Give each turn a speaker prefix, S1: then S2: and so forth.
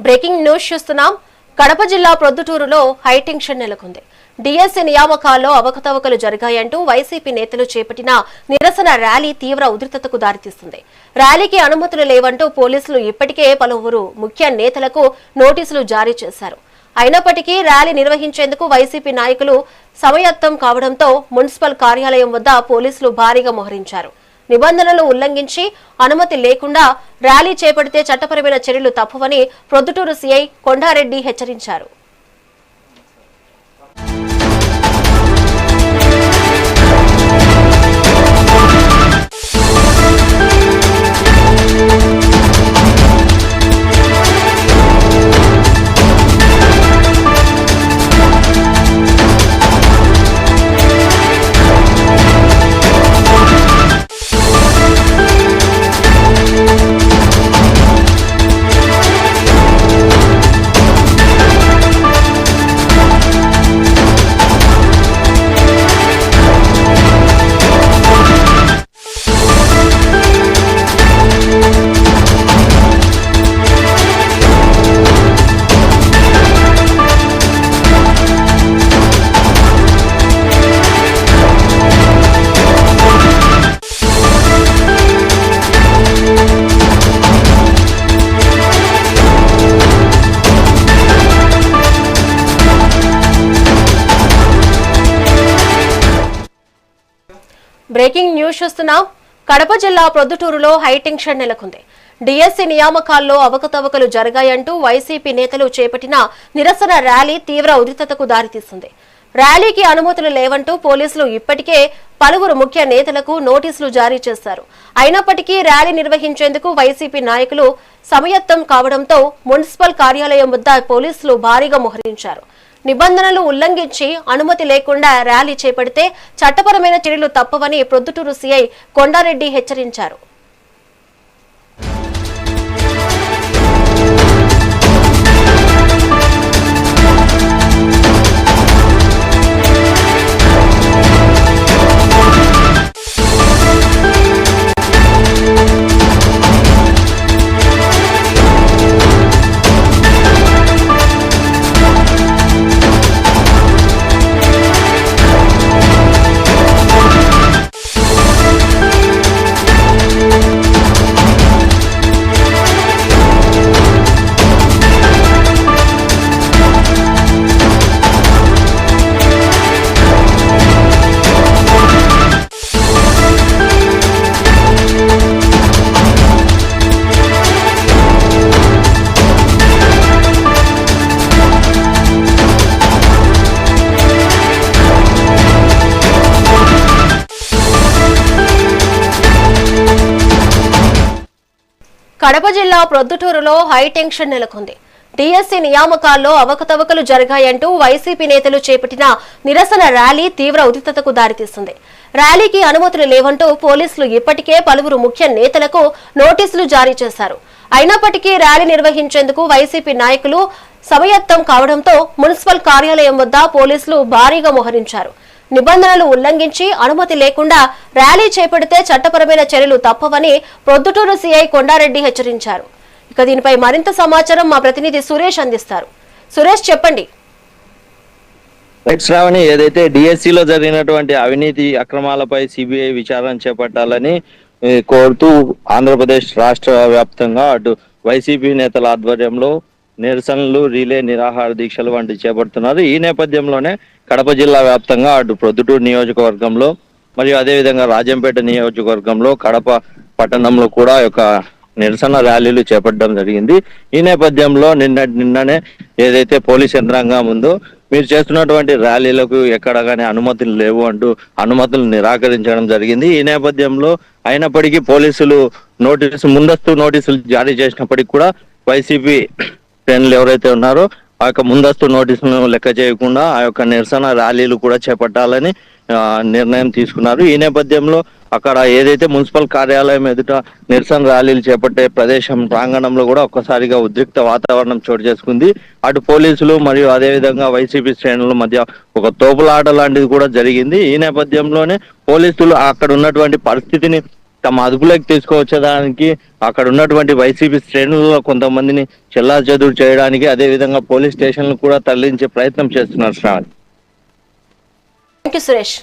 S1: Breaking news చూస్తున్నాం. కడప జిల్లా ప్రొద్దుటూరులో హైటెన్షన్ నెలకొంది. డిఎస్సి నియామకాల్లో అవకతవకలు జరిగాయంటూ వైసీపీ నేతలు చేపట్టిన నిరసన ర్యాలీ తీవ్ర ఉద్రిక్తతకు దారితీస్తుంది. ర్యాలీకి అనుమతులు లేవంటూ పోలీసులు ఇప్పటికే పలువురు ముఖ్య నేతలకు నోటీసులు జారీ చేశారు. అయినప్పటికీ ర్యాలీ నిర్వహించేందుకు వైసీపీ నాయకులు సమాయత్తం కావడంతో మున్సిపల్ కార్యాలయం వద్ద పోలీసులు భారీగా మోహరించారు. నిబంధనలు ఉల్లంఘించి అనుమతి లేకుండా ర్యాలీ చేపడితే చట్టపరమైన చర్యలు తప్పవని ప్రొద్దుటూరు సీఐ కొండారెడ్డి హెచ్చరించారు. బ్రేకింగ్ న్యూస్ చూస్తున్నాం. కడప జిల్లా ప్రొద్దుటూరులో హైటెన్షన్ నెలకొంది. డిఎస్సి నియామకాల్లో అవకతవకలు జరిగాయంటూ వైసీపీ నేతలు చేపట్టిన నిరసన ర్యాలీ తీవ్ర ఉద్రిక్తతకు దారితీస్తుంది. ర్యాలీకి అనుమతులు లేవంటూ పోలీసులు ఇప్పటికే పలువురు ముఖ్య నేతలకు నోటీసులు జారీ చేశారు. అయినప్పటికీ ర్యాలీ నిర్వహించేందుకు వైసీపీ నాయకులు సమాయత్తం కావడంతో మున్సిపల్ కార్యాలయం వద్ద పోలీసులు భారీగా మోహరించారు. నిబంధనలు ఉల్లంఘించి అనుమతి లేకుండా ర్యాలీ చేపడితే చట్టపరమైన చర్యలు తప్పవని ప్రొద్దుటూరు సీఐ కొండారెడ్డి హెచ్చరించారు. కడప జిల్లా ప్రొద్దుటూరులో హైటెన్షన్ నెలకొంది. డిఎస్సి నియామకాల్లో అవకతవకలు జరిగాయంటూ వైసీపీ నేతలు చేపట్టిన నిరసన ర్యాలీ తీవ్ర ఉద్రిక్తతకు దారితీస్తుంది. ర్యాలీకి అనుమతులు లేవంటూ పోలీసులు ఇప్పటికే పలువురు ముఖ్య నేతలకు నోటీసులు జారీ చేశారు. అయినప్పటికీ ర్యాలీ నిర్వహించేందుకు వైసీపీ నాయకులు సమాయత్తం కావడంతో మున్సిపల్ కార్యాలయం వద్ద పోలీసులు భారీగా మోహరించారు. నిబంధనలు ఉల్లంఘించి అనుమతి లేకుండా ర్యాలీ చేపడితే చట్టపరమైన చర్యలు తప్పవని ప్రొద్దుటూరు సీఐ కొండారెడ్డి హెచ్చరించారు. ఇక దీనిపై మరింత సమాచారం మా ప్రతినిధి సురేష్ అందిస్తారు. సురేష్, చెప్పండి.
S2: శ్రావణి, ఏదైతే డిఎస్సిలో జరిగినటువంటి అవినీతి అక్రమాలపై సిబిఐ విచారణ చేపట్టాలని కోరుతూ ఆంధ్రప్రదేశ్ రాష్ట్ర వ్యాప్తంగా అటు వైసీపీ నేతల ఆధ్వర్యంలో నిరసనలు, రిలే నిరాహార దీక్షలు వంటివి చేపడుతున్నారు. ఈ నేపథ్యంలోనే కడప జిల్లా వ్యాప్తంగా అటు ప్రొద్దుటూరు నియోజకవర్గంలో మరియు అదేవిధంగా రాజంపేట నియోజకవర్గంలో, కడప పట్టణంలో కూడా యొక్క నిరసన ర్యాలీలు చేపట్టడం జరిగింది. ఈ నేపథ్యంలో నిన్ననే ఏదైతే పోలీస్ యంత్రాంగం ఉందో మీరు చేస్తున్నటువంటి ర్యాలీలకు ఎక్కడ కానీ అనుమతులు లేవు అంటూ అనుమతులు నిరాకరించడం జరిగింది. ఈ నేపథ్యంలో అయినప్పటికీ పోలీసులు ముందస్తు నోటీసులు జారీ చేసినప్పటికీ కూడా వైసీపీ శ్రేణులు ఎవరైతే ఉన్నారో ఆ యొక్క ముందస్తు నోటీసులను లెక్క చేయకుండా ఆ యొక్క నిరసన ర్యాలీలు కూడా చేపట్టాలని నిర్ణయం తీసుకున్నారు. ఈ నేపథ్యంలో అక్కడ ఏదైతే మున్సిపల్ కార్యాలయం ఎదుట నిరసన ర్యాలీలు చేపట్టే ప్రదేశం ప్రాంగణంలో కూడా ఒక్కసారిగా ఉద్రిక్త వాతావరణం చోటు చేసుకుంది. అటు పోలీసులు మరియు అదేవిధంగా వైసీపీ శ్రేణుల మధ్య ఒక తోపులాట లాంటిది కూడా జరిగింది. ఈ నేపథ్యంలోనే పోలీసులు అక్కడ ఉన్నటువంటి పరిస్థితిని తమ అదుపులోకి తీసుకువచ్చేదానికి అక్కడ ఉన్నటువంటి వైసీపీ శ్రేణుల్లో కొంతమందిని చెల్లాచెదురు చేయడానికి, అదే విధంగా పోలీస్ స్టేషన్లు కూడా తరలించే ప్రయత్నం చేస్తున్నారు శ్రావణి.
S1: థాంక్యూ సురేష్.